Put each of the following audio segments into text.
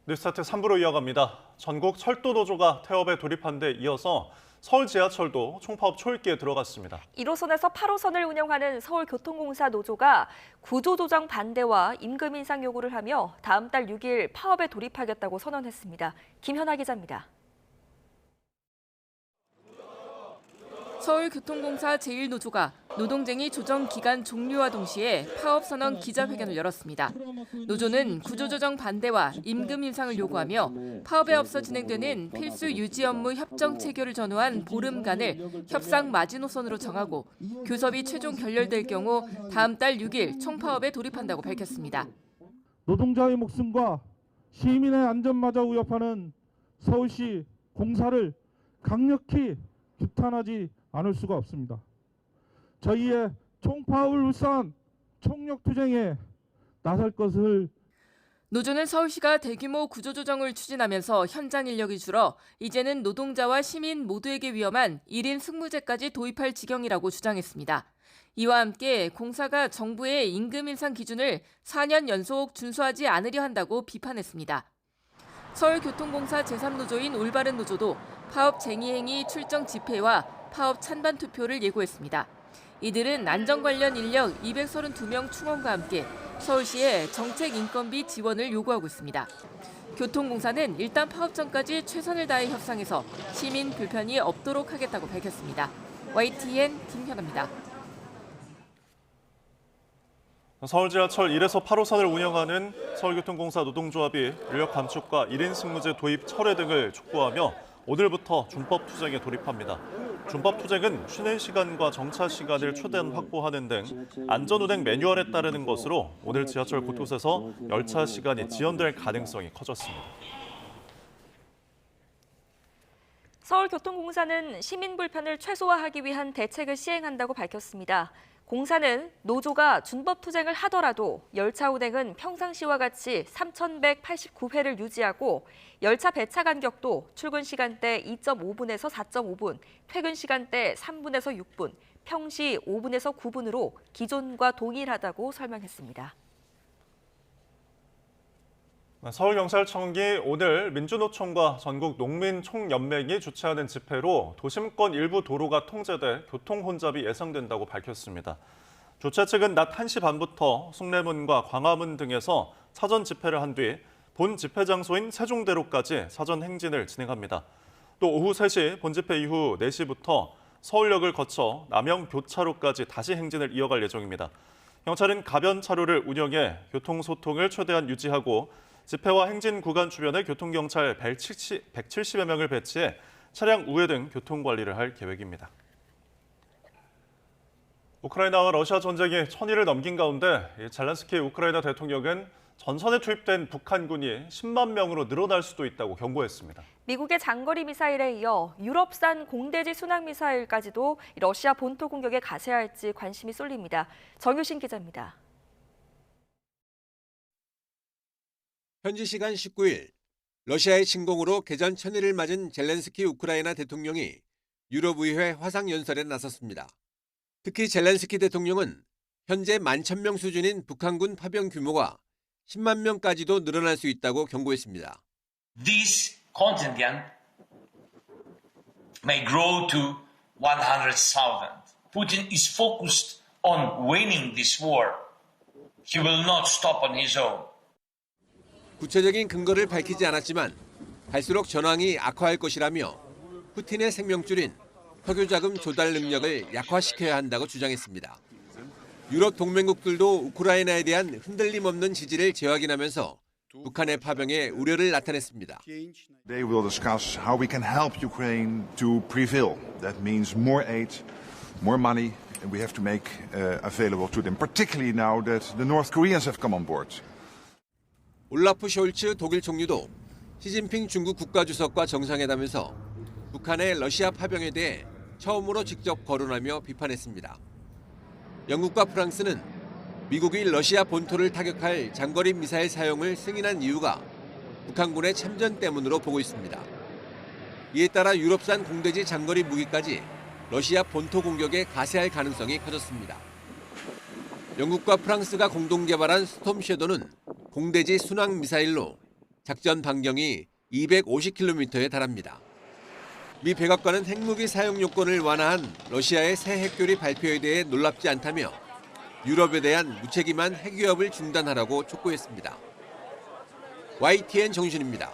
뉴스타트 3부로 이어갑니다. 전국 철도노조가 태업에 돌입한 데 이어서 서울 지하철도 총파업 초읽기에 들어갔습니다. 1호선에서 8호선을 운영하는 서울교통공사 노조가 구조조정 반대와 임금 인상 요구를 하며 다음 달 6일 파업에 돌입하겠다고 선언했습니다. 김현아 기자입니다. 서울교통공사 제1노조가 노동쟁의 조정 기간 종료와 동시에 파업 선언 기자회견을 열었습니다. 노조는 구조조정 반대와 임금 인상을 요구하며 파업에 앞서 진행되는 필수 유지 업무 협정 체결을 전후한 보름간을 협상 마지노선으로 정하고 교섭이 최종 결렬될 경우 다음 달 6일 총파업에 돌입한다고 밝혔습니다. 노동자의 목숨과 시민의 안전마저 위협하는 서울시 공사를 강력히 규탄하지 않을 수가 없습니다. 저희의 총파업을 울산 총력투쟁에 나설 것을. 노조는 서울시가 대규모 구조조정을 추진하면서 현장 인력이 줄어 이제는 노동자와 시민 모두에게 위험한 1인 승무제까지 도입할 지경이라고 주장했습니다. 이와 함께 공사가 정부의 임금 인상 기준을 4년 연속 준수하지 않으려 한다고 비판했습니다. 서울교통공사 제3노조인 올바른 노조도 파업 쟁의행위 출정 집회와 파업 찬반 투표를 예고했습니다. 이들은 안전 관련 인력 232명 충원과 함께 서울시에 정책 인건비 지원을 요구하고 있습니다. 교통공사는 일단 파업 전까지 최선을 다해 협상해서 시민 불편이 없도록 하겠다고 밝혔습니다. YTN 김현아입니다. 서울 지하철 1에서 8호선을 운영하는 서울교통공사 노동조합이 인력 감축과 1인 승무제 도입 철회 등을 촉구하며 오늘부터 준법투쟁에 돌입합니다. 준법투쟁은 쉬는 시간과 정차 시간을 최대한 확보하는 등 안전운행 매뉴얼에 따르는 것으로 오늘 지하철 곳곳에서 열차 시간이 지연될 가능성이 커졌습니다. 서울교통공사는 시민 불편을 최소화하기 위한 대책을 시행한다고 밝혔습니다. 공사는 노조가 준법투쟁을 하더라도 열차 운행은 평상시와 같이 3,189회를 유지하고 열차 배차 간격도 출근 시간대 2.5분에서 4.5분, 퇴근 시간대 3분에서 6분, 평시 5분에서 9분으로 기존과 동일하다고 설명했습니다. 서울경찰청이 오늘 민주노총과 전국농민총연맹이 주최하는 집회로 도심권 일부 도로가 통제돼 교통혼잡이 예상된다고 밝혔습니다. 주최 측은 낮 1시 반부터 숭례문과 광화문 등에서 사전 집회를 한 뒤 본 집회 장소인 세종대로까지 사전 행진을 진행합니다. 또 오후 3시 본 집회 이후 4시부터 서울역을 거쳐 남영교차로까지 다시 행진을 이어갈 예정입니다. 경찰은 가변 차로를 운영해 교통소통을 최대한 유지하고 집회와 행진 구간 주변에 교통경찰 170여 명을 배치해 차량 우회 등 교통관리를 할 계획입니다. 우크라이나와 러시아 전쟁이 1000일을 넘긴 가운데 젤렌스키 우크라이나 대통령은 전선에 투입된 북한군이 10만 명으로 늘어날 수도 있다고 경고했습니다. 미국의 장거리 미사일에 이어 유럽산 공대지 순항 미사일까지도 러시아 본토 공격에 가세할지 관심이 쏠립니다. 정유신 기자입니다. 현지 시간 19일 러시아의 침공으로 개전 1000일을 맞은 젤렌스키 우크라이나 대통령이 유럽의회 화상연설에 나섰습니다. 특히 젤렌스키 대통령은 현재 11,000명 수준인 북한군 파병 규모가 10만 명까지도 늘어날 수 있다고 경고했습니다. This contingent may grow to 100,000. Putin is focused on winning this war. He will not stop on his own. 구체적인 근거를 밝히지 않았지만 갈수록 전황이 악화할 것이라며 푸틴의 생명줄인 석유자금 조달 능력을 약화시켜야 한다고 주장했습니다. 유럽 동맹국들도 우크라이나에 대한 흔들림 없는 지지를 재확인하면서 북한의 파병에 우려를 나타냈습니다. They will discuss how we can help Ukraine to prevail. That means more aid, more money, and we have to make available to them, particularly now that the North Koreans have come on board. 올라프 숄츠 독일 총리도 시진핑 중국 국가주석과 정상회담에서 북한의 러시아 파병에 대해 처음으로 직접 거론하며 비판했습니다. 영국과 프랑스는 미국이 러시아 본토를 타격할 장거리 미사일 사용을 승인한 이유가 북한군의 참전 때문으로 보고 있습니다. 이에 따라 유럽산 공대지 장거리 무기까지 러시아 본토 공격에 가세할 가능성이 커졌습니다. 영국과 프랑스가 공동 개발한 스톰 섀도는 공대지 순항 미사일로 작전 반경이 250km에 달합니다. 미 백악관은 핵무기 사용 요건을 완화한 러시아의 새 핵교리 발표에 대해 놀랍지 않다며 유럽에 대한 무책임한 핵위협을 중단하라고 촉구했습니다. YTN 정신입니다.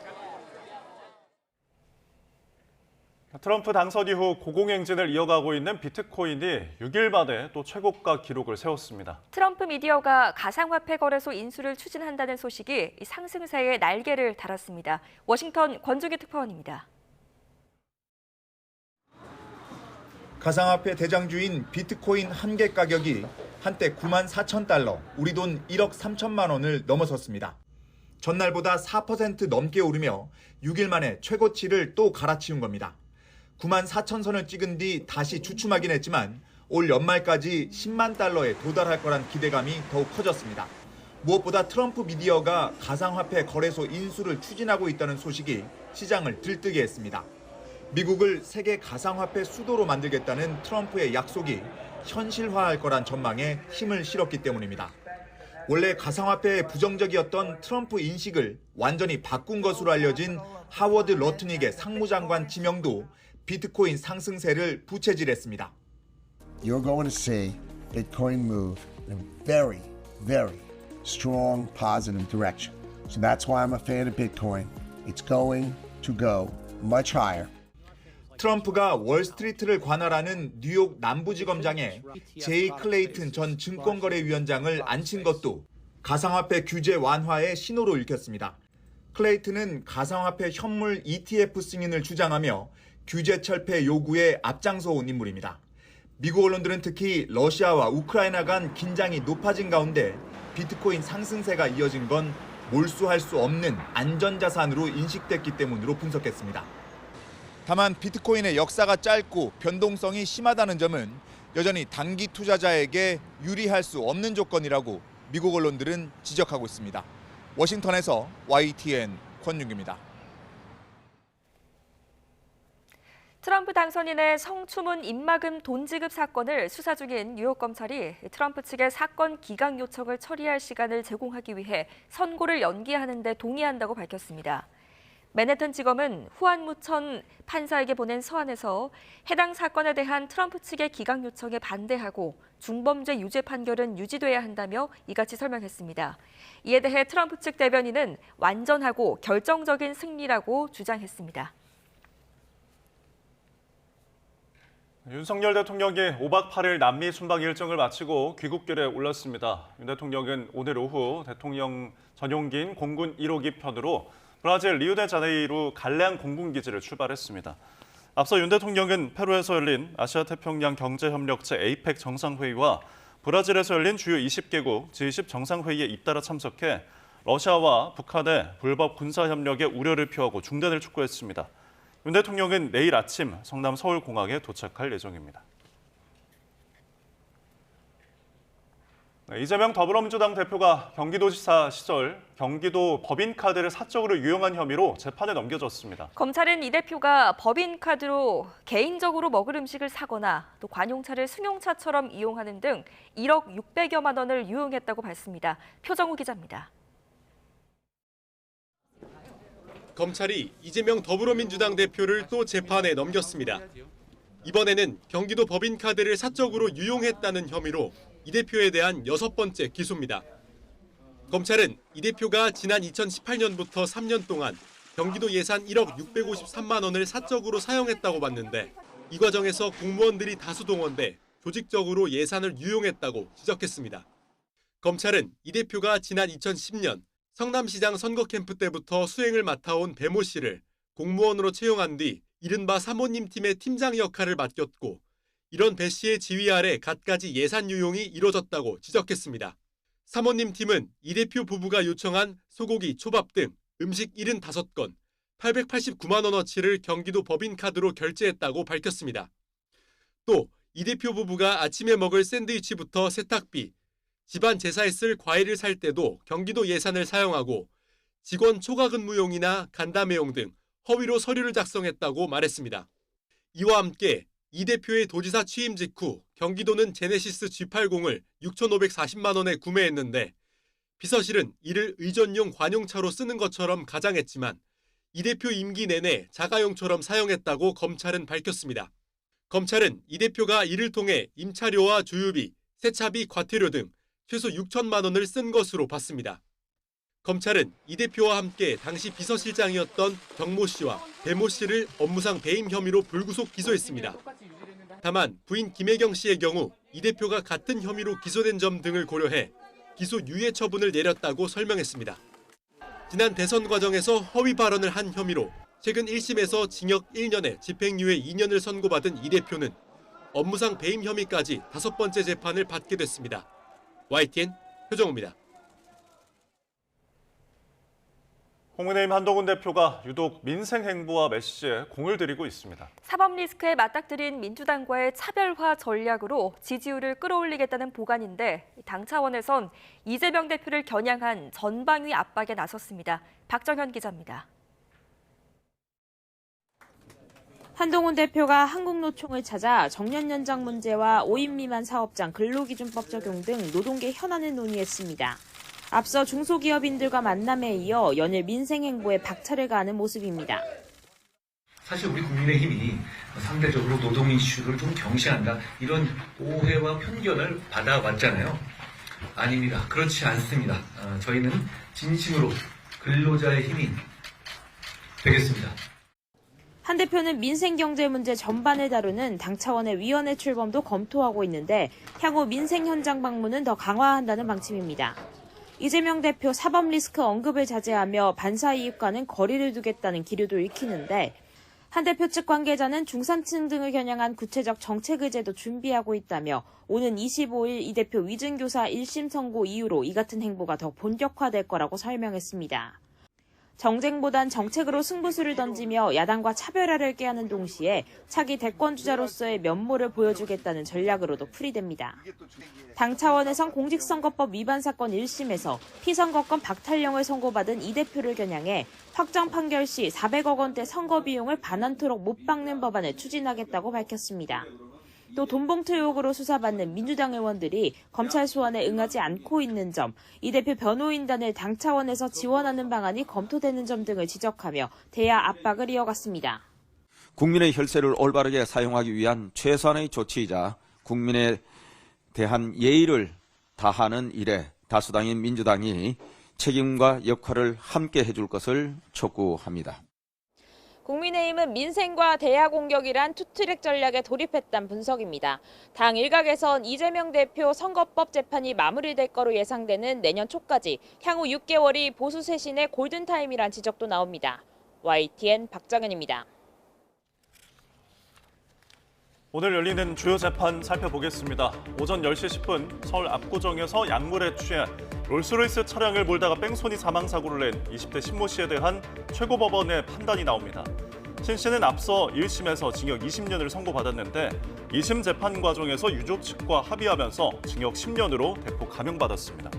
트럼프 당선 이후 고공행진을 이어가고 있는 비트코인이 6일 만에 또 최고가 기록을 세웠습니다. 트럼프 미디어가 가상화폐 거래소 인수를 추진한다는 소식이 상승세에 날개를 달았습니다. 워싱턴 권중기 특파원입니다. 가상화폐 대장주인 비트코인 한 개 가격이 한때 94,000달러, 우리 돈 1억 3천만 원을 넘어섰습니다. 전날보다 4% 넘게 오르며 6일 만에 최고치를 또 갈아치운 겁니다. 94,000선을 찍은 뒤 다시 주춤하긴 했지만 올 연말까지 10만 달러에 도달할 거란 기대감이 더욱 커졌습니다. 무엇보다 트럼프 미디어가 가상화폐 거래소 인수를 추진하고 있다는 소식이 시장을 들뜨게 했습니다. 미국을 세계 가상화폐 수도로 만들겠다는 트럼프의 약속이 현실화할 거란 전망에 힘을 실었기 때문입니다. 원래 가상화폐에 부정적이었던 트럼프 인식을 완전히 바꾼 것으로 알려진 하워드 러트닉의 상무장관 지명도 비트코인 상승세를 부채질했습니다. You're going to see Bitcoin move in a very, very strong positive direction. So that's why I'm a fan of Bitcoin. It's going to go much higher. 트럼프가 월스트리트를 관할하는 뉴욕 남부지검장에 제이 클레이튼 전 증권거래위원장을 앉힌 것도 가상화폐 규제 완화의 신호로 읽혔습니다. 클레이튼은 가상화폐 현물 ETF 승인을 주장하며 규제 철폐 요구에 앞장서 온 인물입니다. 미국 언론들은 특히 러시아와 우크라이나 간 긴장이 높아진 가운데 비트코인 상승세가 이어진 건 몰수할 수 없는 안전자산으로 인식됐기 때문으로 분석했습니다. 다만 비트코인의 역사가 짧고 변동성이 심하다는 점은 여전히 단기 투자자에게 유리할 수 없는 조건이라고 미국 언론들은 지적하고 있습니다. 워싱턴에서 YTN 권윤기입니다. 트럼프 당선인의 성추문 입막음 돈 지급 사건을 수사 중인 뉴욕 검찰이 트럼프 측의 사건 기각 요청을 처리할 시간을 제공하기 위해 선고를 연기하는 데 동의한다고 밝혔습니다. 맨해튼 지검은 후안무 천 판사에게 보낸 서한에서 해당 사건에 대한 트럼프 측의 기각 요청에 반대하고 중범죄 유죄 판결은 유지돼야 한다며 이같이 설명했습니다. 이에 대해 트럼프 측 대변인은 완전하고 결정적인 승리라고 주장했습니다. 윤석열 대통령이 5박 8일 남미 순방 일정을 마치고 귀국길에 올랐습니다. 윤 대통령은 오늘 오후 대통령 전용기인 공군 1호기 편으로 브라질 리우데자네이루 갈레안 공군기지를 출발했습니다. 앞서 윤 대통령은 페루에서 열린 아시아태평양 경제협력체 APEC 정상회의와 브라질에서 열린 주요 20개국 G20 정상회의에 잇따라 참석해 러시아와 북한의 불법 군사협력에 우려를 표하고 중단을 촉구했습니다. 윤 대통령은 내일 아침 성남 서울공항에 도착할 예정입니다. 이재명 더불어민주당 대표가 경기도지사 시절 경기도 법인카드를 사적으로 유용한 혐의로 재판에 넘겨졌습니다. 검찰은 이 대표가 법인카드로 개인적으로 먹을 음식을 사거나 또 관용차를 승용차처럼 이용하는 등 1억 600여만 원을 유용했다고 밝습니다. 표정우 기자입니다. 검찰이 이재명 더불어민주당 대표를 또 재판에 넘겼습니다. 이번에는 경기도 법인카드를 사적으로 유용했다는 혐의로 이 대표에 대한 6번째 기소입니다. 검찰은 이 대표가 지난 2018년부터 3년 동안 경기도 예산 1억 653만 원을 사적으로 사용했다고 봤는데 이 과정에서 공무원들이 다수 동원돼 조직적으로 예산을 유용했다고 지적했습니다. 검찰은 이 대표가 지난 2010년 성남시장 선거 캠프 때부터 수행을 맡아온 배모 씨를 공무원으로 채용한 뒤 이른바 사모님 팀의 팀장 역할을 맡겼고 이런 배 씨의 지휘 아래 갖가지 예산 유용이 이뤄졌다고 지적했습니다. 사모님 팀은 이 대표 부부가 요청한 소고기, 초밥 등 음식 75건, 889만 원어치를 경기도 법인카드로 결제했다고 밝혔습니다. 또 이 대표 부부가 아침에 먹을 샌드위치부터 세탁비, 집안 제사에 쓸 과일을 살 때도 경기도 예산을 사용하고 직원 초과 근무용이나 간담회용 등 허위로 서류를 작성했다고 말했습니다. 이와 함께 이 대표의 도지사 취임 직후 경기도는 제네시스 G80을 6,540만 원에 구매했는데 비서실은 이를 의전용 관용차로 쓰는 것처럼 가장했지만 이 대표 임기 내내 자가용처럼 사용했다고 검찰은 밝혔습니다. 검찰은 이 대표가 이를 통해 임차료와 주유비, 세차비, 과태료 등 최소 6천만 원을 쓴 것으로 봤습니다. 검찰은 이 대표와 함께 당시 비서실장이었던 경모 씨와 배모 씨를 업무상 배임 혐의로 불구속 기소했습니다. 다만 부인 김혜경 씨의 경우 이 대표가 같은 혐의로 기소된 점 등을 고려해 기소 유예 처분을 내렸다고 설명했습니다. 지난 대선 과정에서 허위 발언을 한 혐의로 최근 1심에서 징역 1년에 집행유예 2년을 선고받은 이 대표는 업무상 배임 혐의까지 5번째 재판을 받게 됐습니다. YTN 표정호입니다. 국민의힘 한동훈 대표가 유독 민생 행보와 메시지에 공을 들이고 있습니다. 사법 리스크에 맞닥뜨린 민주당과의 차별화 전략으로 지지율을 끌어올리겠다는 보관인데 당 차원에선 이재명 대표를 겨냥한 전방위 압박에 나섰습니다. 박정현 기자입니다. 한동훈 대표가 한국노총을 찾아 정년 연장 문제와 5인 미만 사업장 근로기준법 적용 등 노동계 현안을 논의했습니다. 앞서 중소기업인들과 만남에 이어 연일 민생 행보에 박차를 가하는 모습입니다. 사실 우리 국민의힘이 상대적으로 노동 이슈를 좀 경시한다 이런 오해와 편견을 받아왔잖아요. 아닙니다. 그렇지 않습니다. 저희는 진심으로 근로자의 힘이 되겠습니다. 한 대표는 민생 경제 문제 전반을 다루는 당 차원의 위원회 출범도 검토하고 있는데 향후 민생 현장 방문은 더 강화한다는 방침입니다. 이재명 대표 사법 리스크 언급을 자제하며 반사 이익과는 거리를 두겠다는 기류도 읽히는데 한 대표 측 관계자는 중산층 등을 겨냥한 구체적 정책 의제도 준비하고 있다며 오는 25일 이 대표 위증교사 1심 선고 이후로 이 같은 행보가 더 본격화될 거라고 설명했습니다. 정쟁보단 정책으로 승부수를 던지며 야당과 차별화를 꾀하는 동시에 차기 대권주자로서의 면모를 보여주겠다는 전략으로도 풀이됩니다. 당 차원에선 공직선거법 위반 사건 1심에서 피선거권 박탈령을 선고받은 이 대표를 겨냥해 확정 판결 시 400억 원대 선거 비용을 반환토록 못 박는 법안을 추진하겠다고 밝혔습니다. 또 돈봉투 의혹으로 수사받는 민주당 의원들이 검찰 소환에 응하지 않고 있는 점, 이 대표 변호인단을 당 차원에서 지원하는 방안이 검토되는 점 등을 지적하며 대야 압박을 이어갔습니다. 국민의 혈세를 올바르게 사용하기 위한 최소한의 조치이자 국민에 대한 예의를 다하는 일에 다수당인 민주당이 책임과 역할을 함께 해줄 것을 촉구합니다. 국민의힘은 민생과 대야 공격이란 투트랙 전략에 돌입했다는 분석입니다. 당 일각에선 이재명 대표 선거법 재판이 마무리될 거로 예상되는 내년 초까지 향후 6개월이 보수 쇄신의 골든타임이란 지적도 나옵니다. YTN 박정현입니다. 오늘 열리는 주요 재판 살펴보겠습니다. 오전 10시 10분 서울 압구정에서 약물에 취해 롤스로이스 차량을 몰다가 뺑소니 사망사고를 낸 20대 신모 씨에 대한 최고법원의 판단이 나옵니다. 신 씨는 앞서 1심에서 징역 20년을 선고받았는데 2심 재판 과정에서 유족 측과 합의하면서 징역 10년으로 대폭 감형받았습니다.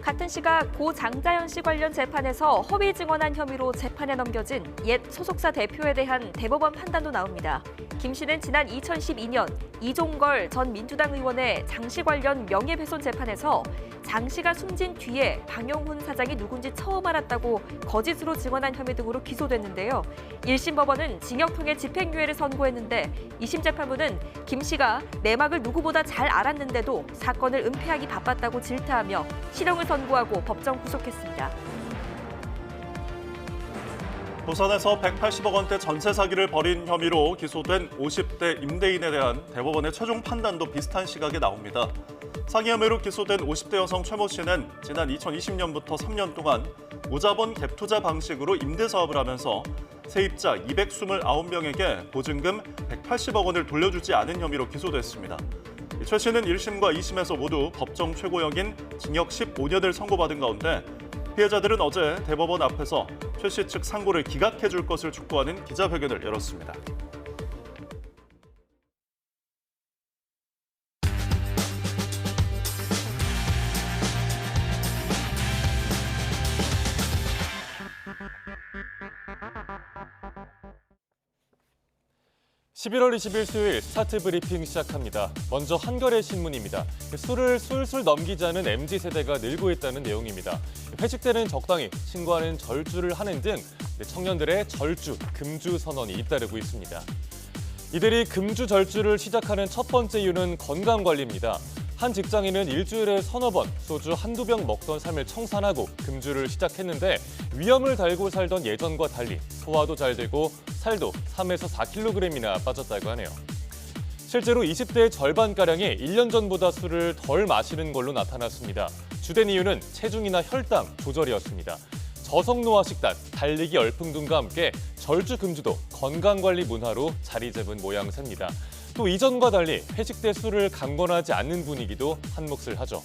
같은 시각 고 장자연 씨 관련 재판에서 허위 증언한 혐의로 재판에 넘겨진 옛 소속사 대표에 대한 대법원 판단도 나옵니다. 김 씨는 지난 2012년 이종걸 전 민주당 의원의 장 씨 관련 명예훼손 재판에서 장 씨가 숨진 뒤에 방영훈 사장이 누군지 처음 알았다고 거짓으로 증언한 혐의 등으로 기소됐는데요. 1심 법원은 징역형의 집행유예를 선고했는데 2심 재판부는 김 씨가 내막을 누구보다 잘 알았는데도 사건을 은폐하기 바빴다고 질타하며 실형을 선고하고 법정 구속했습니다. 부산에서 180억 원대 전세 사기를 벌인 혐의로 기소된 50대 임대인에 대한 대법원의 최종 판단도 비슷한 시각에 나옵니다. 사기 혐의로 기소된 50대 여성 최모 씨는 지난 2020년부터 3년 동안 무자본 갭투자 방식으로 임대 사업을 하면서 세입자 229명에게 보증금 180억 원을 돌려주지 않은 혐의로 기소됐습니다. 최 씨는 1심과 2심에서 모두 법정 최고형인 징역 15년을 선고받은 가운데 피해자들은 어제 대법원 앞에서 최 씨 측 상고를 기각해 줄 것을 촉구하는 기자회견을 열었습니다. 11월 20일 수요일 스타트 브리핑 시작합니다. 먼저 한겨레 신문입니다. 술을 술술 넘기자는 MZ세대가 늘고 있다는 내용입니다. 회식 때는 적당히, 친구와는 절주를 하는 등 청년들의 절주, 금주 선언이 잇따르고 있습니다. 이들이 금주 절주를 시작하는 첫 번째 이유는 건강관리입니다. 한 직장인은 일주일에 서너 번 소주 한두 병 먹던 삶을 청산하고 금주를 시작했는데 위험을 달고 살던 예전과 달리 소화도 잘 되고 살도 3에서 4kg이나 빠졌다고 하네요. 실제로 20대의 절반가량이 1년 전보다 술을 덜 마시는 걸로 나타났습니다. 주된 이유는 체중이나 혈당 조절이었습니다. 저속노화 식단, 달리기 열풍 등과 함께 절주 금주도 건강관리 문화로 자리 잡은 모양새입니다. 또 이전과 달리 회식 때 술을 강권하지 않는 분위기도 한몫을 하죠.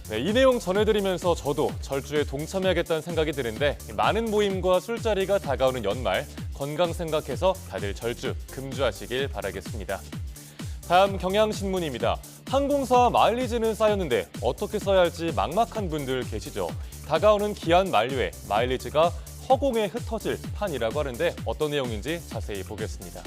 네, 이 내용 전해드리면서 저도 절주에 동참해야겠다는 생각이 드는데 많은 모임과 술자리가 다가오는 연말 건강 생각해서 다들 절주 금주하시길 바라겠습니다. 다음 경향신문입니다. 항공사 마일리지는 쌓였는데 어떻게 써야 할지 막막한 분들 계시죠. 다가오는 기한 만료에 마일리지가 허공에 흩어질 판이라고 하는데 어떤 내용인지 자세히 보겠습니다.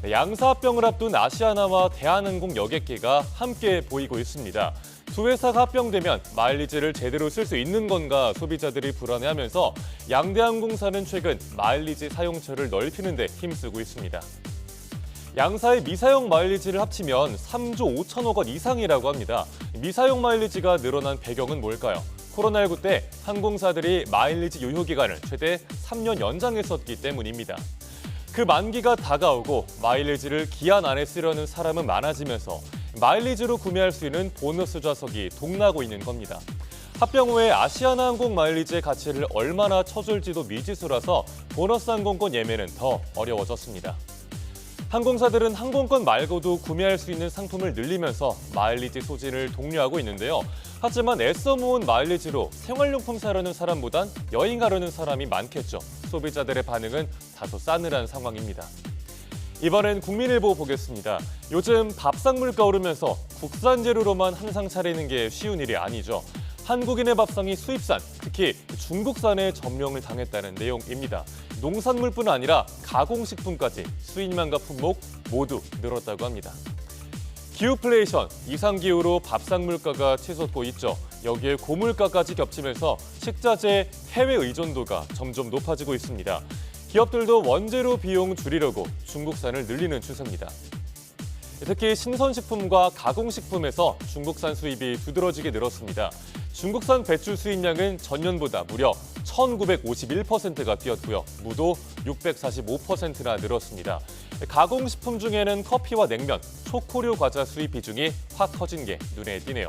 네, 양사합병을 앞둔 아시아나와 대한항공 여객기가 함께 보이고 있습니다. 두 회사가 합병되면 마일리지를 제대로 쓸 수 있는 건가 소비자들이 불안해하면서 양대항공사는 최근 마일리지 사용처를 넓히는 데 힘쓰고 있습니다. 양사의 미사용 마일리지를 합치면 3조 5천억 원 이상이라고 합니다. 미사용 마일리지가 늘어난 배경은 뭘까요? 코로나19 때 항공사들이 마일리지 유효 기간을 최대 3년 연장했었기 때문입니다. 그 만기가 다가오고 마일리지를 기한 안에 쓰려는 사람은 많아지면서 마일리지로 구매할 수 있는 보너스 좌석이 동나고 있는 겁니다. 합병 후에 아시아나항공 마일리지의 가치를 얼마나 쳐줄지도 미지수라서 보너스 항공권 예매는 더 어려워졌습니다. 항공사들은 항공권 말고도 구매할 수 있는 상품을 늘리면서 마일리지 소진을 독려하고 있는데요. 하지만 애써 모은 마일리지로 생활용품 사려는 사람보단 여행하려는 사람이 많겠죠. 소비자들의 반응은 다소 싸늘한 상황입니다. 이번엔 국민일보 보겠습니다. 요즘 밥상 물가 오르면서 국산 재료로만 한상 차리는 게 쉬운 일이 아니죠. 한국인의 밥상이 수입산, 특히 중국산에 점령을 당했다는 내용입니다. 농산물뿐 아니라 가공식품까지 수입량과 품목 모두 늘었다고 합니다. 기후플레이션, 이상기후로 밥상 물가가 치솟고 있죠. 여기에 고물가까지 겹치면서 식자재 해외 의존도가 점점 높아지고 있습니다. 기업들도 원재료 비용 줄이려고 중국산을 늘리는 추세입니다. 특히 신선식품과 가공식품에서 중국산 수입이 두드러지게 늘었습니다. 중국산 배추 수입량은 전년보다 무려 1951%가 뛰었고요. 무도 645%나 늘었습니다. 가공식품 중에는 커피와 냉면, 초코류 과자 수입 비중이 확 커진 게 눈에 띄네요.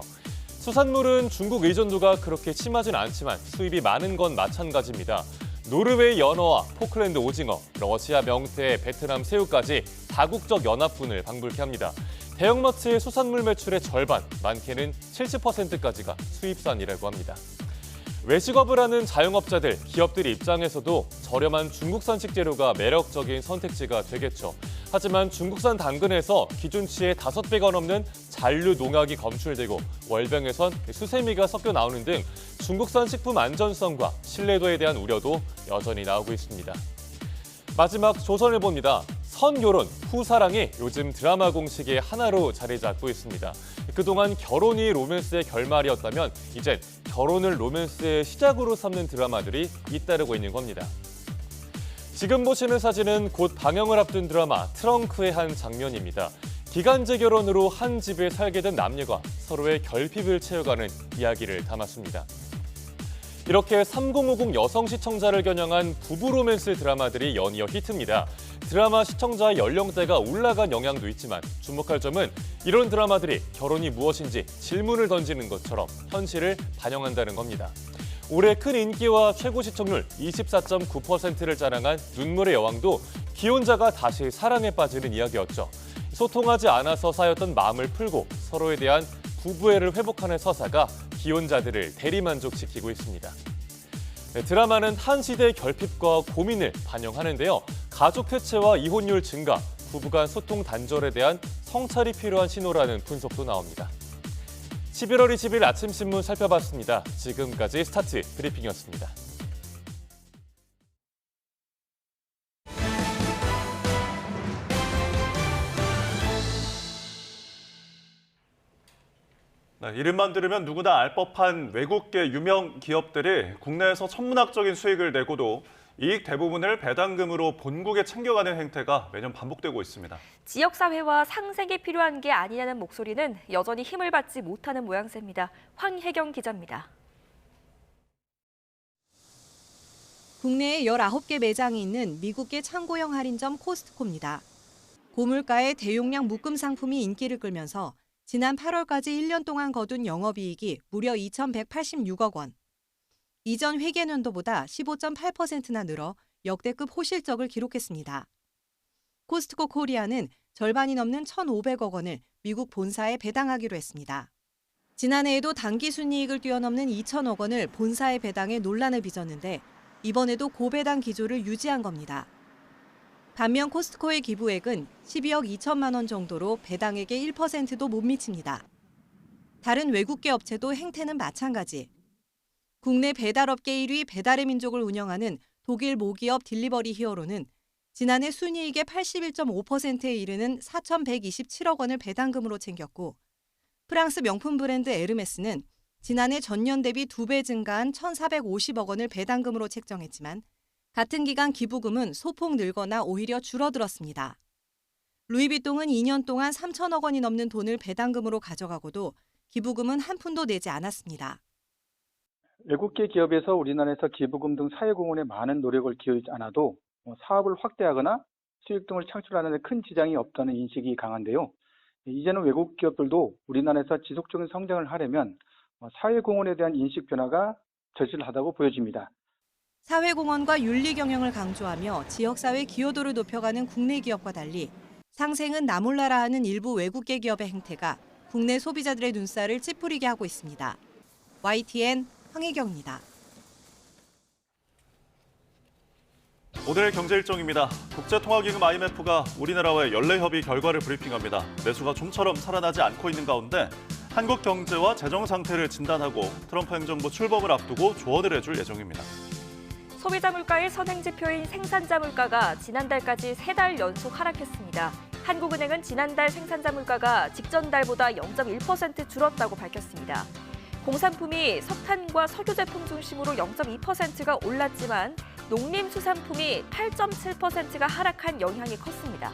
수산물은 중국 의존도가 그렇게 심하진 않지만 수입이 많은 건 마찬가지입니다. 노르웨이 연어와 포클랜드 오징어, 러시아 명태, 베트남 새우까지 다국적 연합군을 방불케 합니다. 대형마트의 수산물 매출의 절반, 많게는 70%까지가 수입산이라고 합니다. 외식업을 하는 자영업자들, 기업들 입장에서도 저렴한 중국산 식재료가 매력적인 선택지가 되겠죠. 하지만 중국산 당근에서 기준치의 5배가 넘는 잔류 농약이 검출되고 월병에선 수세미가 섞여 나오는 등 중국산 식품 안전성과 신뢰도에 대한 우려도 여전히 나오고 있습니다. 마지막 조선일보입니다. 선결혼, 후사랑이 요즘 드라마 공식의 하나로 자리 잡고 있습니다. 그동안 결혼이 로맨스의 결말이었다면 이젠 결혼을 로맨스의 시작으로 삼는 드라마들이 잇따르고 있는 겁니다. 지금 보시는 사진은 곧 방영을 앞둔 드라마 트렁크의 한 장면입니다. 기간제 결혼으로 한 집에 살게 된 남녀가 서로의 결핍을 채워가는 이야기를 담았습니다. 이렇게 3050 여성 시청자를 겨냥한 부부 로맨스 드라마들이 연이어 히트입니다. 드라마 시청자의 연령대가 올라간 영향도 있지만 주목할 점은 이런 드라마들이 결혼이 무엇인지 질문을 던지는 것처럼 현실을 반영한다는 겁니다. 올해 큰 인기와 최고 시청률 24.9%를 자랑한 눈물의 여왕도 기혼자가 다시 사랑에 빠지는 이야기였죠. 소통하지 않아서 쌓였던 마음을 풀고 서로에 대한 부부애를 회복하는 서사가 기혼자들을 대리만족시키고 있습니다. 드라마는 한 시대의 결핍과 고민을 반영하는데요. 가족 해체와 이혼율 증가, 부부간 소통 단절에 대한 성찰이 필요한 신호라는 분석도 나옵니다. 11월 20일 아침 신문 살펴봤습니다. 지금까지 스타트 브리핑이었습니다. 이름만 들으면 누구나 알 법한 외국계 유명 기업들이 국내에서 천문학적인 수익을 내고도 이익 대부분을 배당금으로 본국에 챙겨가는 행태가 매년 반복되고 있습니다. 지역사회와 상생이 필요한 게 아니냐는 목소리는 여전히 힘을 받지 못하는 모양새입니다. 황혜경 기자입니다. 국내에 19개 매장이 있는 미국계 창고형 할인점 코스트코입니다. 고물가의 대용량 묶음 상품이 인기를 끌면서 지난 8월까지 1년 동안 거둔 영업이익이 무려 2,186억 원. 이전 회계년도보다 15.8%나 늘어 역대급 호실적을 기록했습니다. 코스트코 코리아는 절반이 넘는 1,500억 원을 미국 본사에 배당하기로 했습니다. 지난해에도 당기 순이익을 뛰어넘는 2,000억 원을 본사에 배당해 논란을 빚었는데 이번에도 고배당 기조를 유지한 겁니다. 반면 코스트코의 기부액은 12억 2천만 원 정도로 배당액의 1%도 못 미칩니다. 다른 외국계 업체도 행태는 마찬가지. 국내 배달업계 1위 배달의 민족을 운영하는 독일 모기업 딜리버리 히어로는 지난해 순이익의 81.5%에 이르는 4,127억 원을 배당금으로 챙겼고 프랑스 명품 브랜드 에르메스는 지난해 전년 대비 2배 증가한 1,450억 원을 배당금으로 책정했지만 같은 기간 기부금은 소폭 늘거나 오히려 줄어들었습니다. 루이비통은 2년 동안 3천억 원이 넘는 돈을 배당금으로 가져가고도 기부금은 한 푼도 내지 않았습니다. 외국계 기업에서 우리나라에서 기부금 등 사회공헌에 많은 노력을 기울이지 않아도 사업을 확대하거나 수익 등을 창출하는 데 큰 지장이 없다는 인식이 강한데요. 이제는 외국 기업들도 우리나라에서 지속적인 성장을 하려면 사회공헌에 대한 인식 변화가 절실하다고 보여집니다. 사회공헌과 윤리 경영을 강조하며 지역사회 기여도를 높여가는 국내 기업과 달리 상생은 나 몰라라 하는 일부 외국계 기업의 행태가 국내 소비자들의 눈살을 찌푸리게 하고 있습니다. YTN 황혜경입니다. 오늘 경제 일정입니다. 국제통화기금 IMF가 우리나라와의 연례협의 결과를 브리핑합니다. 내수가 좀처럼 살아나지 않고 있는 가운데 한국 경제와 재정 상태를 진단하고 트럼프 행정부 출범을 앞두고 조언을 해줄 예정입니다. 소비자 물가의 선행지표인 생산자 물가가 지난달까지 3달 연속 하락했습니다. 한국은행은 지난달 생산자 물가가 직전 달보다 0.1% 줄었다고 밝혔습니다. 공산품이 석탄과 석유 제품 중심으로 0.2%가 올랐지만 농림수산품이 8.7%가 하락한 영향이 컸습니다.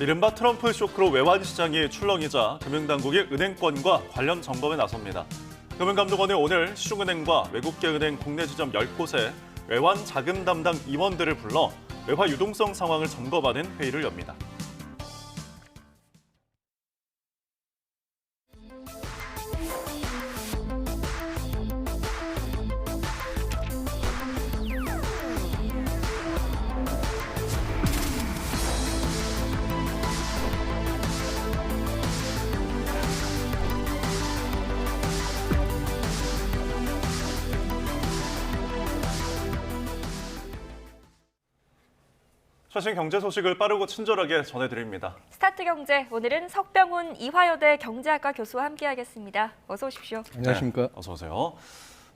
이른바 트럼프 쇼크로 외환 시장이 출렁이자 금융당국이 은행권과 관련 점검에 나섭니다. 금융감독원은 오늘 시중은행과 외국계 은행 국내 지점 10곳에 외환 자금 담당 임원들을 불러 외화 유동성 상황을 점검하는 회의를 엽니다. 최신 경제 소식을 빠르고 친절하게 전해드립니다. 스타트 경제, 오늘은 석병훈 이화여대 경제학과 교수와 함께하겠습니다. 어서 오십시오. 안녕하십니까. 네, 어서 오세요.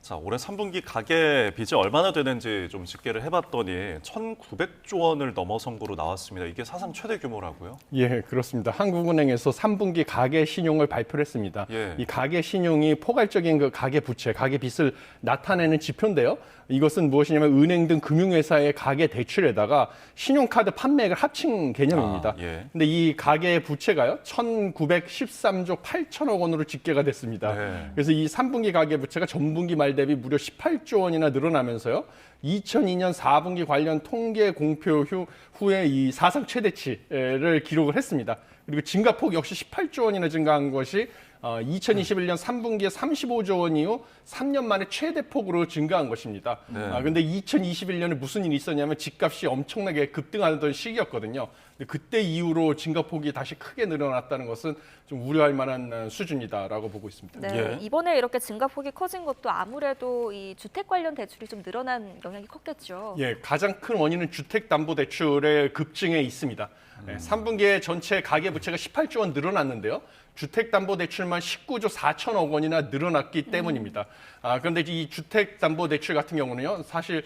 자, 올해 3분기 가계 빚이 얼마나 되는지 좀 집계를 해봤더니 1,900조 원을 넘어선 거로 나왔습니다. 이게 사상 최대 규모라고요? 예, 그렇습니다. 한국은행에서 3분기 가계 신용을 발표를 했습니다. 예. 이 가계 신용이 포괄적인 그 가계 부채, 가계 빚을 나타내는 지표인데요. 이것은 무엇이냐면 은행 등 금융회사의 가계 대출에다가 신용카드 판매액을 합친 개념입니다. 예. 근데 이 가계 부채가요, 1,913조 8천억 원으로 집계가 됐습니다. 네. 그래서 이 3분기 가계 부채가 전분기 말 대비 무려 18조 원이나 늘어나면서요. 2002년 4분기 관련 통계 공표 후에 이 사상 최대치를 기록을 했습니다. 그리고 증가폭 역시 18조 원이나 증가한 것이 2021년 3분기에 35조 원 이후 3년 만에 최대폭으로 증가한 것입니다. 그런데 2021년에 무슨 일이 있었냐면 집값이 엄청나게 급등하던 시기였거든요. 근데 그때 이후로 증가폭이 다시 크게 늘어났다는 것은 좀 우려할 만한 수준이다라고 보고 있습니다. 네, 예. 이번에 이렇게 증가폭이 커진 것도 아무래도 이 주택 관련 대출이 좀 늘어난 영향이 컸겠죠. 예, 가장 큰 원인은 주택담보대출의 급증에 있습니다. 3분기에 전체 가계부채가 18조 원 늘어났는데요. 주택담보대출만 19조 4천억 원이나 늘어났기 때문입니다. 그런데 이 주택담보대출 같은 경우는요, 사실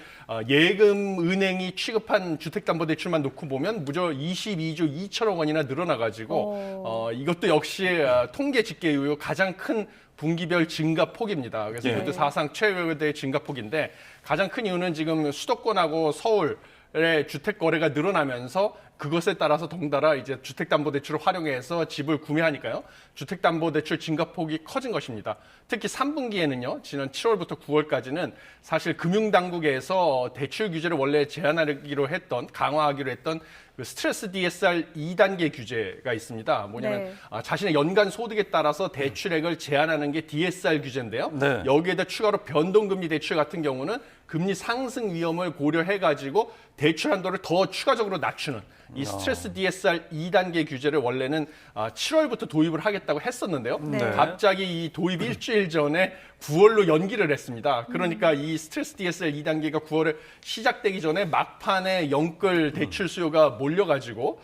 예금은행이 취급한 주택담보대출만 놓고 보면 무려 22조 2천억 원이나 늘어나가지고 이것도 역시 통계 집계 이후 가장 큰 분기별 증가폭입니다. 그래서 이것도 사상 최대 증가폭인데 가장 큰 이유는 지금 수도권하고 서울의 주택 거래가 늘어나면서 그것에 따라서 덩달아 이제 주택담보대출을 활용해서 집을 구매하니까요. 주택담보대출 증가폭이 커진 것입니다. 특히 3분기에는요. 지난 7월부터 9월까지는 사실 금융당국에서 대출 규제를 원래 제한하기로 했던 강화하기로 했던 그 스트레스 DSR 2단계 규제가 있습니다. 뭐냐면 자신의 연간 소득에 따라서 대출액을 제한하는 게 DSR 규제인데요. 여기에다 추가로 변동금리 대출 같은 경우는 금리 상승 위험을 고려해가지고 대출 한도를 더 추가적으로 낮추는 이 스트레스 DSR 2단계 규제를 원래는 7월부터 도입을 하겠다고 했었는데요. 갑자기 이 도입 일주일 전에 9월로 연기를 했습니다. 그러니까 이 스트레스 DSR 2단계가 9월에 시작되기 전에 막판에 영끌 대출 수요가 몰려가지고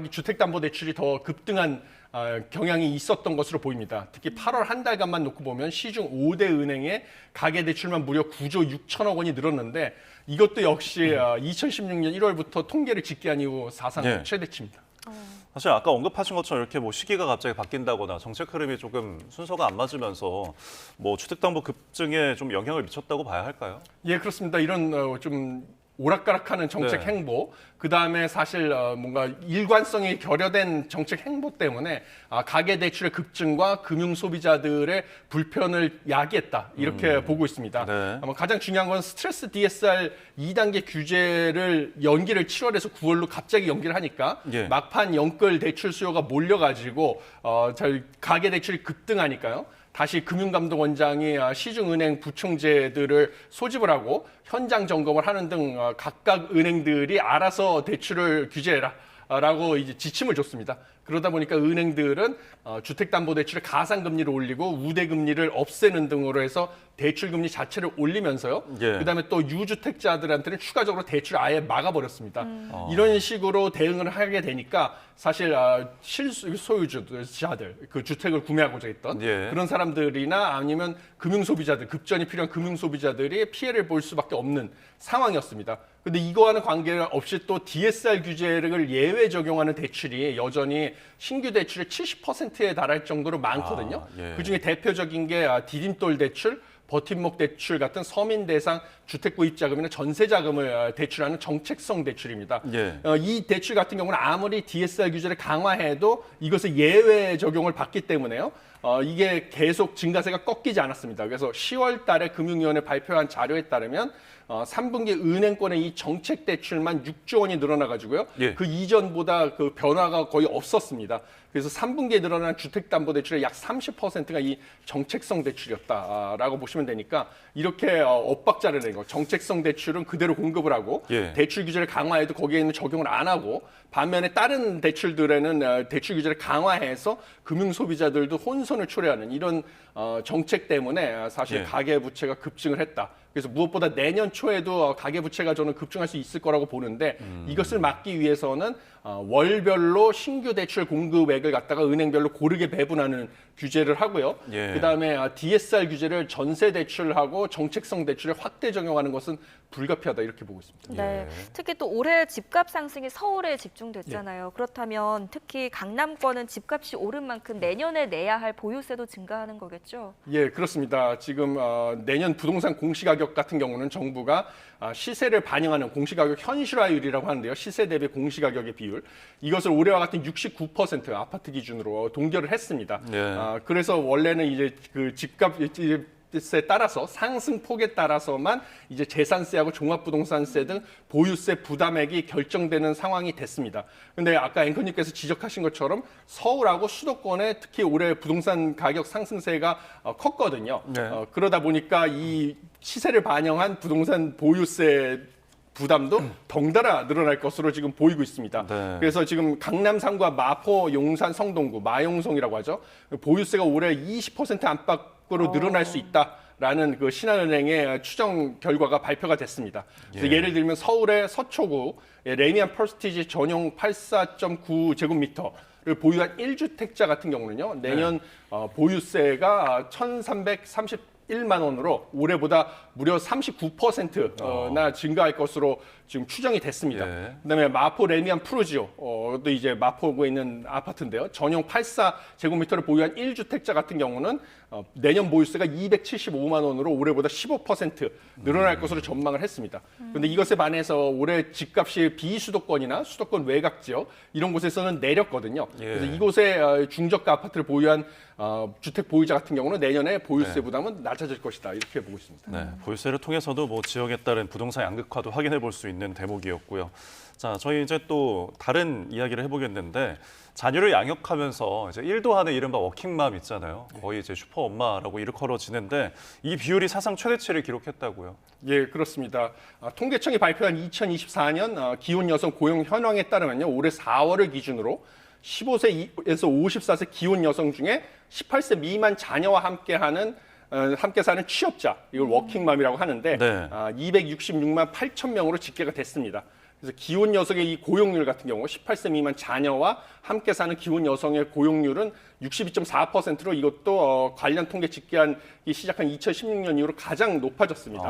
주택담보대출이 더 급등한 경향이 있었던 것으로 보입니다. 특히 8월 한 달간만 놓고 보면 시중 5대 은행의 가계대출만 무려 9조 6천억 원이 늘었는데 이것도 역시 2016년 1월부터 통계를 집계한 이후 사상 최대치입니다. 사실 아까 언급하신 것처럼 이렇게 뭐 시기가 갑자기 바뀐다거나 정책 흐름이 조금 순서가 안 맞으면서 뭐 주택담보 급증에 좀 영향을 미쳤다고 봐야 할까요? 예, 그렇습니다. 이런 좀 오락가락하는 정책 행보, 그다음에 사실 뭔가 일관성이 결여된 정책 행보 때문에 가계대출의 급증과 금융소비자들의 불편을 야기했다 이렇게 보고 있습니다. 아마 가장 중요한 건 스트레스 DSR 2단계 규제를 연기를 7월에서 9월로 갑자기 연기를 하니까 막판 영끌 대출 수요가 몰려가지고 가계대출이 급등하니까요. 다시 금융감독원장이 시중은행 부총재들을 소집을 하고 현장 점검을 하는 등 각각 은행들이 알아서 대출을 규제해라라고 이제 지침을 줬습니다. 그러다 보니까 은행들은 주택담보대출의 가상금리를 올리고 우대금리를 없애는 등으로 해서 대출금리 자체를 올리면서요. 그다음에 또 유주택자들한테는 추가적으로 대출을 아예 막아버렸습니다. 이런 식으로 대응을 하게 되니까 사실 실소유주자들, 그 주택을 구매하고자 했던 그런 사람들이나 아니면 금융소비자들, 급전이 필요한 금융소비자들이 피해를 볼 수밖에 없는 상황이었습니다. 근데 이거와는 관계없이 또 DSR 규제를 예외 적용하는 대출이 여전히 신규 대출의 70%에 달할 정도로 많거든요. 그중에 대표적인 게 디딤돌 대출, 버팀목 대출 같은 서민 대상 주택 구입 자금이나 전세 자금을 대출하는 정책성 대출입니다. 이 대출 같은 경우는 아무리 DSR 규제를 강화해도 이것을 예외 적용을 받기 때문에요. 이게 계속 증가세가 꺾이지 않았습니다. 그래서 10월 달에 금융위원회 발표한 자료에 따르면 3분기 은행권의 이 정책 대출만 6조 원이 늘어나가지고요. 그 이전보다 그 변화가 거의 없었습니다. 그래서 3분기에 늘어난 주택담보대출의 약 30%가 이 정책성 대출이었다라고 보시면 되니까 이렇게 엇박자를 낸 거. 정책성 대출은 그대로 공급을 하고 대출 규제를 강화해도 거기에는 적용을 안 하고 반면에 다른 대출들에는 대출 규제를 강화해서 금융소비자들도 혼선을 초래하는 이런 정책 때문에 사실 가계부채가 급증을 했다. 그래서 무엇보다 내년 초에도 가계부채가 저는 급증할 수 있을 거라고 보는데 이것을 막기 위해서는 월별로 신규 대출 공급액을 갖다가 은행별로 고르게 배분하는 규제를 하고요. 그다음에 DSR 규제를 전세 대출하고 정책성 대출에 확대 적용하는 것은 불가피하다 이렇게 보고 있습니다. 특히 또 올해 집값 상승이 서울에 집중됐잖아요. 그렇다면 특히 강남권은 집값이 오른 만큼 내년에 내야 할 보유세도 증가하는 거겠죠? 예, 그렇습니다. 지금 내년 부동산 공시가격 같은 경우는 정부가 시세를 반영하는 공시가격 현실화율이라고 하는데요. 시세 대비 공시가격의 비율. 이것을 올해와 같은 69% 아파트 기준으로 동결을 했습니다. 그래서 원래는 이제 그 집값에 따라서 상승폭에 따라서만 이제 재산세하고 종합부동산세 등 보유세 부담액이 결정되는 상황이 됐습니다. 근데 아까 앵커님께서 지적하신 것처럼 서울하고 수도권에 특히 올해 부동산 가격 상승세가 컸거든요. 그러다 보니까 이 시세를 반영한 부동산 보유세 부담도 덩달아 늘어날 것으로 지금 보이고 있습니다. 그래서 지금 강남 3구, 마포, 용산, 성동구, 마용성이라고 하죠. 보유세가 올해 20% 안팎으로 늘어날 수 있다라는 그 신한은행의 추정 결과가 발표가 됐습니다. 그래서 예를 들면 서울의 서초구 레미안 퍼스티지 전용 84.9제곱미터를 보유한 1주택자 같은 경우는요. 내년 보유세가 1,338 1만 원으로 올해보다 무려 39%나 증가할 것으로 지금 추정이 됐습니다. 예. 그다음에 마포 레미안 프루지오도 이제 마포구에 있는 아파트인데요. 전용 84제곱미터를 보유한 1주택자 같은 경우는 내년 보유세가 275만 원으로 올해보다 15% 늘어날 것으로 전망을 했습니다. 그런데 이것에 반해서 올해 집값이 비수도권이나 수도권 외곽 지역 이런 곳에서는 내렸거든요. 예. 그래서 이곳에 중저가 아파트를 보유한 주택 보유자 같은 경우는 내년에 보유세 부담은 낮아질 것이다 이렇게 보고 있습니다. 네, 보유세를 통해서도 뭐 지역에 따른 부동산 양극화도 확인해 볼 수 있는 대목이었고요. 자, 저희 이제 또 다른 이야기를 해보겠는데 자녀를 양육하면서 이제 일도 하는 이른바 워킹맘 있잖아요. 거의 이제 슈퍼 엄마라고 일컬어지는데 이 비율이 사상 최대치를 기록했다고요. 예, 그렇습니다. 통계청이 발표한 2024년 기혼 여성 고용 현황에 따르면요, 올해 4월을 기준으로 15세에서 54세 기혼 여성 중에 18세 미만 자녀와 함께 사는 취업자, 이걸 워킹맘이라고 하는데 네. 266만 8천 명으로 집계가 됐습니다. 그래서 기혼 여성의 이 고용률 같은 경우 18세 미만 자녀와 함께 사는 기혼 여성의 고용률은 62.4%로 이것도 관련 통계 집계하기 시작한 2016년 이후로 가장 높아졌습니다.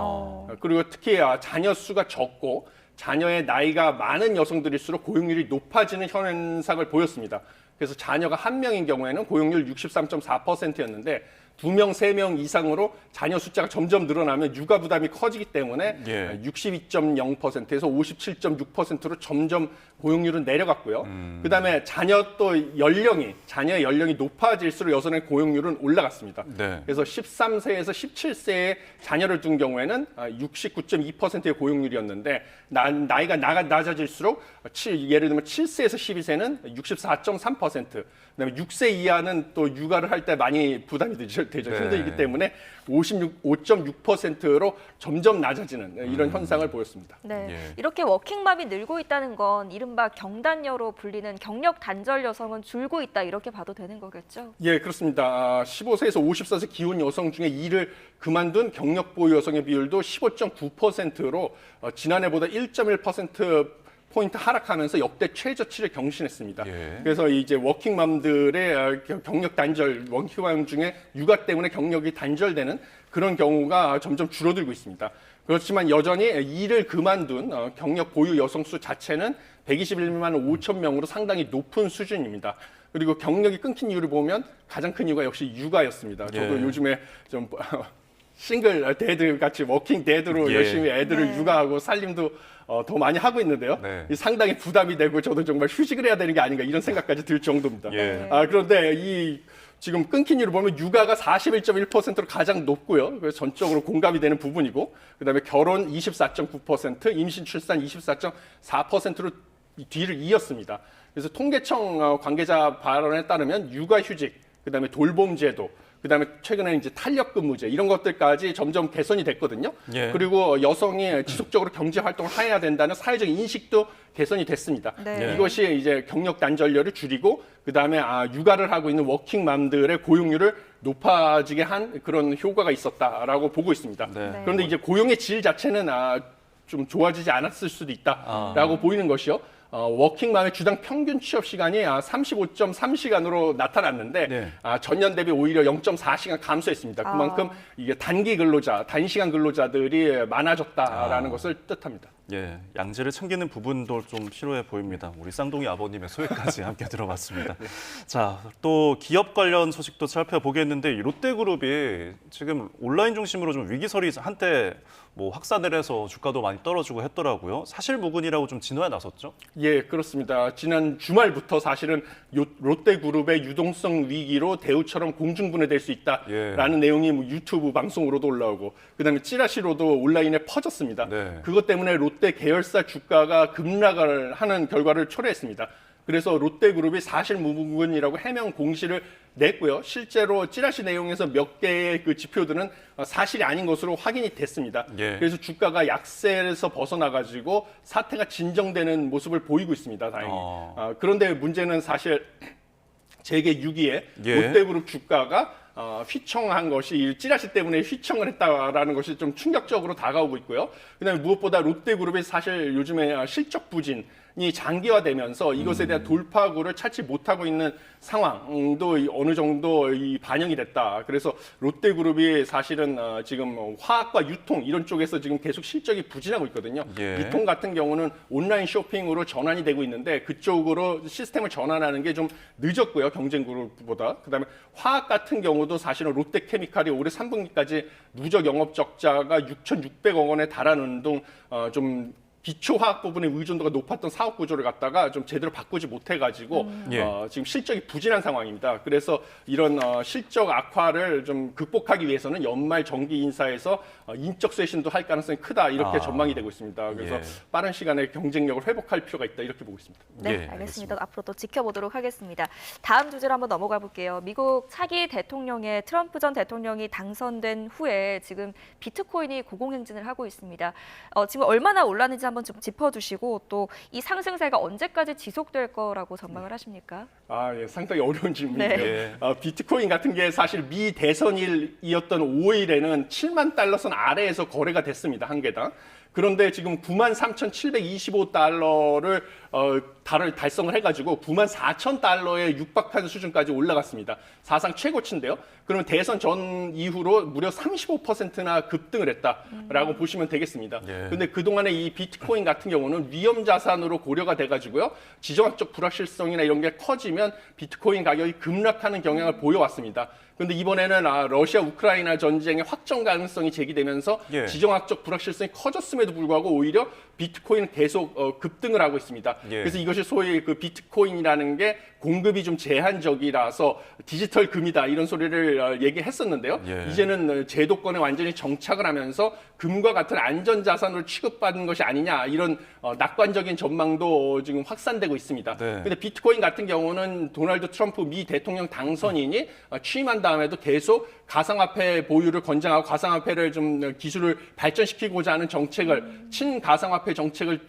그리고 특히 자녀 수가 적고 자녀의 나이가 많은 여성들일수록 고용률이 높아지는 현상을 보였습니다. 그래서 자녀가 한 명인 경우에는 고용률 63.4%였는데 2명, 3명 이상으로 자녀 숫자가 점점 늘어나면 육아 부담이 커지기 때문에 62.0%에서 57.6%로 점점 고용률은 내려갔고요. 그다음에 자녀의 연령이 높아질수록 여성의 고용률은 올라갔습니다. 네. 그래서 13세에서 17세에 자녀를 둔 경우에는 69.2%의 고용률이었는데 나이가 낮아질수록 예를 들면 7세에서 12세는 64.3%, 그다음에 6세 이하는 또 육아를 할 때 많이 부담이 되죠. 네. 힘들기 때문에 55.6%로 점점 낮아지는 이런 현상을 보였습니다. 네, 예. 이렇게 워킹맘이 늘고 있다는 건 이른바 경단녀로 불리는 경력 단절 여성은 줄고 있다 이렇게 봐도 되는 거겠죠? 예, 그렇습니다. 15세에서 54세 기혼 여성 중에 일을 그만둔 경력 보유 여성의 비율도 15.9%로 지난해보다 1.1% 포인트 하락하면서 역대 최저치를 경신했습니다. 예. 그래서 이제 워킹맘들의 경력 단절, 워킹맘 중에 육아 때문에 경력이 단절되는 그런 경우가 점점 줄어들고 있습니다. 그렇지만 여전히 일을 그만둔 경력 보유 여성 수 자체는 121만 5천 명으로 상당히 높은 수준입니다. 그리고 경력이 끊긴 이유를 보면 가장 큰 이유가 역시 육아였습니다. 저도 요즘에 좀 싱글 데드 같이 워킹 데드로 열심히 애들을 육아하고 살림도 더 많이 하고 있는데요. 상당히 부담이 되고 저도 정말 휴식을 해야 되는 게 아닌가 이런 생각까지 들 정도입니다. 그런데 지금 끊긴 이유를 보면 육아가 41.1%로 가장 높고요. 그래서 전적으로 공감이 되는 부분이고, 그다음에 결혼 24.9%, 임신 출산 24.4%로 뒤를 이었습니다. 그래서 통계청 관계자 발언에 따르면 육아휴직, 그다음에 돌봄제도, 그다음에 최근에 이제 탄력근무제 이런 것들까지 점점 개선이 됐거든요. 그리고 여성이 지속적으로 경제 활동을 해야 된다는 사회적 인식도 개선이 됐습니다. 이것이 이제 경력 단절료를 줄이고 그다음에 육아를 하고 있는 워킹맘들의 고용률을 높아지게 한 그런 효과가 있었다라고 보고 있습니다. 그런데 이제 고용의 질 자체는 좀 좋아지지 않았을 수도 있다라고 보이는 것이요. 워킹맘의 주당 평균 취업 시간이 35.3시간으로 나타났는데 전년 대비 오히려 0.4시간 감소했습니다. 그만큼 이게 단시간 근로자들이 많아졌다라는 것을 뜻합니다. 예, 양질을 챙기는 부분도 좀 필요해 보입니다. 우리 쌍둥이 아버님의 소회까지 함께 들어봤습니다. 자, 또 기업 관련 소식도 살펴보겠는데 이 롯데그룹이 지금 온라인 중심으로 좀 위기설이 한때 뭐 확산을 해서 주가도 많이 떨어지고 했더라고요. 사실무근이라고 좀 진화에 나섰죠? 예, 그렇습니다. 지난 주말부터 사실은 롯데그룹의 유동성 위기로 대우처럼 공중분해될 수 있다라는 내용이 뭐 유튜브 방송으로도 올라오고 그다음에 찌라시로도 온라인에 퍼졌습니다. 그것 때문에 롯데 계열사 주가가 급락을 하는 결과를 초래했습니다. 그래서 롯데그룹이 사실무근이라고 해명 공시를 냈고요. 실제로 찌라시 내용에서 몇 개의 그 지표들은 사실이 아닌 것으로 확인이 됐습니다. 그래서 주가가 약세에서 벗어나가지고 사태가 진정되는 모습을 보이고 있습니다. 다행히. 그런데 문제는 사실 재계 6위의 롯데그룹 주가가 휘청한 것이 찌라시 때문에 휘청을 했다라는 것이 좀 충격적으로 다가오고 있고요. 그다음에 무엇보다 롯데그룹이 사실 요즘에 실적 부진 장기화되면서 이것에 대한 돌파구를 찾지 못하고 있는 상황도 어느 정도 반영이 됐다. 그래서 롯데그룹이 사실은 지금 화학과 유통 이런 쪽에서 지금 계속 실적이 부진하고 있거든요. 예. 유통 같은 경우는 온라인 쇼핑으로 전환이 되고 있는데 그쪽으로 시스템을 전환하는 게 좀 늦었고요. 경쟁그룹보다. 그다음에 화학 같은 경우도 사실은 롯데케미칼이 올해 3분기까지 누적 영업 적자가 6,600억 원에 달하는 등 좀 기초화학 부분의 의존도가 높았던 사업 구조를 갖다가 좀 제대로 바꾸지 못해가지고 지금 실적이 부진한 상황입니다. 그래서 이런 실적 악화를 좀 극복하기 위해서는 연말 정기 인사에서 인적 쇄신도 할 가능성이 크다 이렇게 전망이 되고 있습니다. 그래서 빠른 시간에 경쟁력을 회복할 필요가 있다 이렇게 보고 있습니다. 네, 알겠습니다. 앞으로 또 지켜보도록 하겠습니다. 다음 주제로 한번 넘어가 볼게요. 미국 차기 대통령의 트럼프 전 대통령이 당선된 후에 지금 비트코인이 고공행진을 하고 있습니다. 지금 얼마나 올랐는지 한번 좀 짚어주시고 또 이 상승세가 언제까지 지속될 거라고 전망을 하십니까? 예, 상당히 어려운 질문인데요. 네. 비트코인 같은 게 사실 미 대선일이었던 5일에는 7만 달러 선 아래에서 거래가 됐습니다. 한 개당. 그런데 지금 93,725달러를 달성을 해가지고 94,000달러에 육박한 수준까지 올라갔습니다. 사상 최고치인데요. 그러면 대선 전 이후로 무려 35%나 급등을 했다라고 보시면 되겠습니다. 그런데 그동안에 이 비트코인 같은 경우는 위험 자산으로 고려가 돼가지고요. 지정학적 불확실성이나 이런 게 커지면 비트코인 가격이 급락하는 경향을 보여왔습니다. 그런데 이번에는 러시아 우크라이나 전쟁의 확정 가능성이 제기되면서 지정학적 불확실성이 커졌음에도 불구하고 오히려 비트코인은 계속 급등을 하고 있습니다. 그래서 이것이 소위 그 비트코인이라는 게 공급이 좀 제한적이라서 디지털 금이다 이런 소리를 얘기했었는데요. 이제는 제도권에 완전히 정착을 하면서 금과 같은 안전자산으로 취급받는 것이 아니냐 이런 낙관적인 전망도 지금 확산되고 있습니다. 그런데 비트코인 같은 경우는 도널드 트럼프 미 대통령 당선인이 취임한 다음에도 계속 가상화폐 보유를 권장하고 가상화폐를 좀 기술을 발전시키고자 하는 정책을 친가상화폐 정책을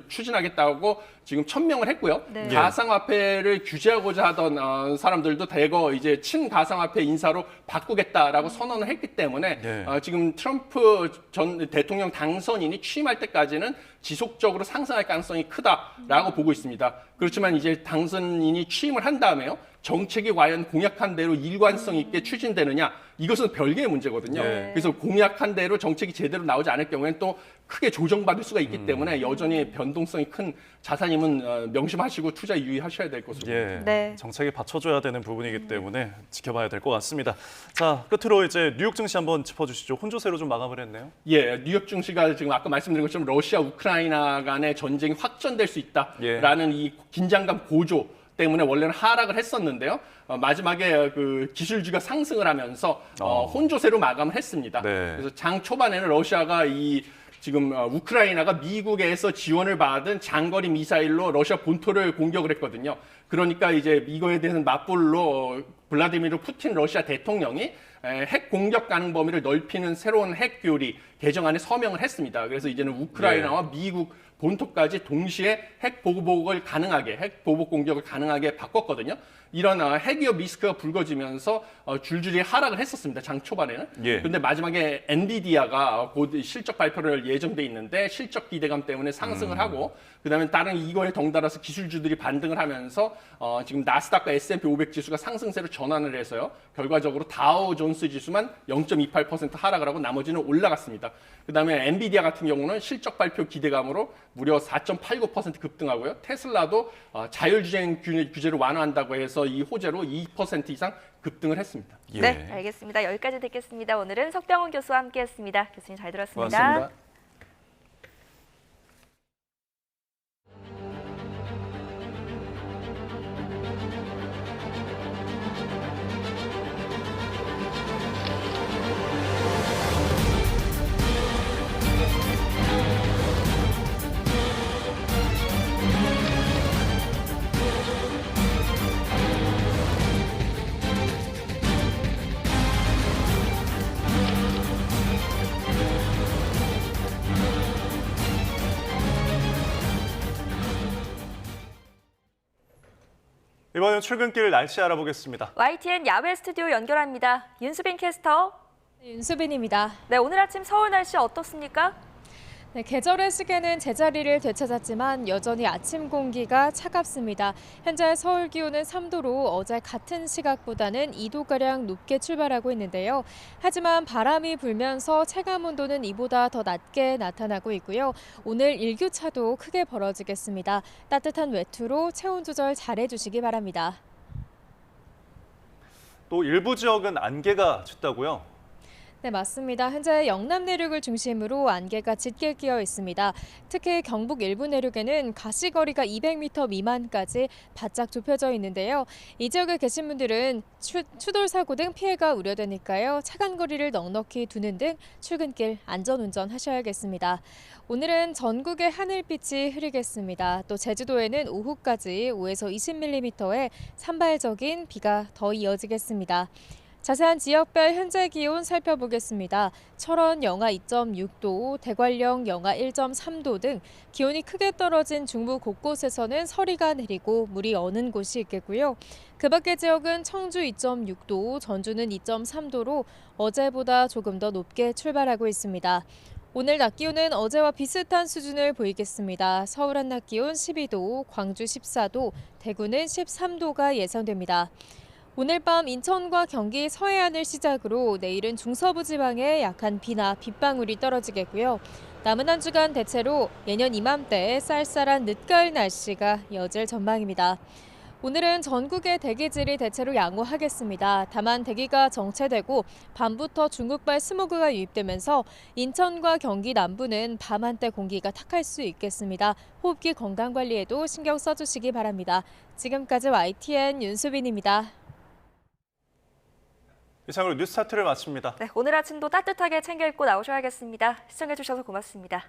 추진하겠다고 지금 천명을 했고요. 가상화폐를 규제하고자 하던 사람들도 대거 이제 친가상화폐 인사로 바꾸겠다라고 선언을 했기 때문에 지금 트럼프 전 대통령 당선인이 취임할 때까지는 지속적으로 상승할 가능성이 크다라고 보고 있습니다. 그렇지만 이제 당선인이 취임을 한 다음에요. 정책이 과연 공약한 대로 일관성 있게 추진되느냐 이것은 별개의 문제거든요. 그래서 공약한 대로 정책이 제대로 나오지 않을 경우에는 또 크게 조정받을 수가 있기 때문에 여전히 변동성이 큰 자산임은 명심하시고 투자에 유의하셔야 될 것으로 보입니다. 정책에 받쳐줘야 되는 부분이기 때문에 지켜봐야 될 것 같습니다. 자, 끝으로 이제 뉴욕 증시 한번 짚어주시죠. 혼조세로 좀 마감을 했네요. 뉴욕 증시가 지금 아까 말씀드린 것처럼 러시아 우크라이나 간의 전쟁이 확전될 수 있다라는 이 긴장감 고조 때문에 원래는 하락을 했었는데요. 마지막에 그 기술주가 상승을 하면서 혼조세로 마감을 했습니다. 그래서 장 초반에는 러시아가 지금 우크라이나가 미국에서 지원을 받은 장거리 미사일로 러시아 본토를 공격을 했거든요. 그러니까 이제 이거에 대해서 맞불로 블라디미르 푸틴 러시아 대통령이 핵 공격 가능 범위를 넓히는 새로운 핵 교리 개정안에 서명을 했습니다. 그래서 이제는 우크라이나와 미국 본토까지 동시에 핵 보복을 가능하게, 핵 보복 공격을 가능하게 바꿨거든요. 이런 핵위협 리스크가 불거지면서 줄줄이 하락을 했었습니다. 장 초반에는. 그런데 마지막에 엔비디아가 곧 실적 발표를 예정돼 있는데 실적 기대감 때문에 상승을 하고 그다음에 다른 이거에 덩달아서 기술주들이 반등을 하면서 지금 나스닥과 S&P 500 지수가 상승세로 전환을 해서요. 결과적으로 다우 존스 지수만 0.28% 하락을 하고 나머지는 올라갔습니다. 그다음에 엔비디아 같은 경우는 실적 발표 기대감으로 무려 4.89% 급등하고요. 테슬라도 자율주행 규제를 완화한다고 해서 이 호재로 2% 이상 급등을 했습니다. 네, 알겠습니다. 여기까지 듣겠습니다. 오늘은 석병훈 교수와 함께했습니다. 교수님 잘 들었습니다. 고맙습니다. 이번엔 출근길 날씨 알아보겠습니다. YTN 야외 스튜디오 연결합니다. 윤수빈 캐스터. 윤수빈입니다. 네, 오늘 아침 서울 날씨 어떻습니까? 네, 계절의 시계는 제자리를 되찾았지만 여전히 아침 공기가 차갑습니다. 현재 서울 기온은 3도로 어제 같은 시각보다는 2도가량 높게 출발하고 있는데요. 하지만 바람이 불면서 체감 온도는 이보다 더 낮게 나타나고 있고요. 오늘 일교차도 크게 벌어지겠습니다. 따뜻한 외투로 체온 조절 잘해주시기 바랍니다. 또 일부 지역은 안개가 짙다고요? 네, 맞습니다. 현재 영남 내륙을 중심으로 안개가 짙게 끼어 있습니다. 특히 경북 일부 내륙에는 가시거리가 200m 미만까지 바짝 좁혀져 있는데요. 이 지역에 계신 분들은 추돌 사고 등 피해가 우려되니까요. 차간 거리를 넉넉히 두는 등 출근길 안전운전 하셔야겠습니다. 오늘은 전국의 하늘빛이 흐리겠습니다. 또 제주도에는 오후까지 5에서 20mm의 산발적인 비가 더 이어지겠습니다. 자세한 지역별 현재 기온 살펴보겠습니다. 철원 영하 2.6도, 대관령 영하 1.3도 등 기온이 크게 떨어진 중부 곳곳에서는 서리가 내리고 물이 어는 곳이 있겠고요. 그 밖의 지역은 청주 2.6도, 전주는 2.3도로 어제보다 조금 더 높게 출발하고 있습니다. 오늘 낮 기온은 어제와 비슷한 수준을 보이겠습니다. 서울 한낮 기온 12도, 광주 14도, 대구는 13도가 예상됩니다. 오늘 밤 인천과 경기 서해안을 시작으로 내일은 중서부 지방에 약한 비나 빗방울이 떨어지겠고요. 남은 한 주간 대체로 예년 이맘때 쌀쌀한 늦가을 날씨가 이어질 전망입니다. 오늘은 전국의 대기질이 대체로 양호하겠습니다. 다만 대기가 정체되고 밤부터 중국발 스모그가 유입되면서 인천과 경기 남부는 밤 한때 공기가 탁할 수 있겠습니다. 호흡기 건강관리에도 신경 써주시기 바랍니다. 지금까지 YTN 윤수빈입니다. 이상으로 뉴스타트를 마칩니다. 네, 오늘 아침도 따뜻하게 챙겨 입고 나오셔야겠습니다. 시청해주셔서 고맙습니다.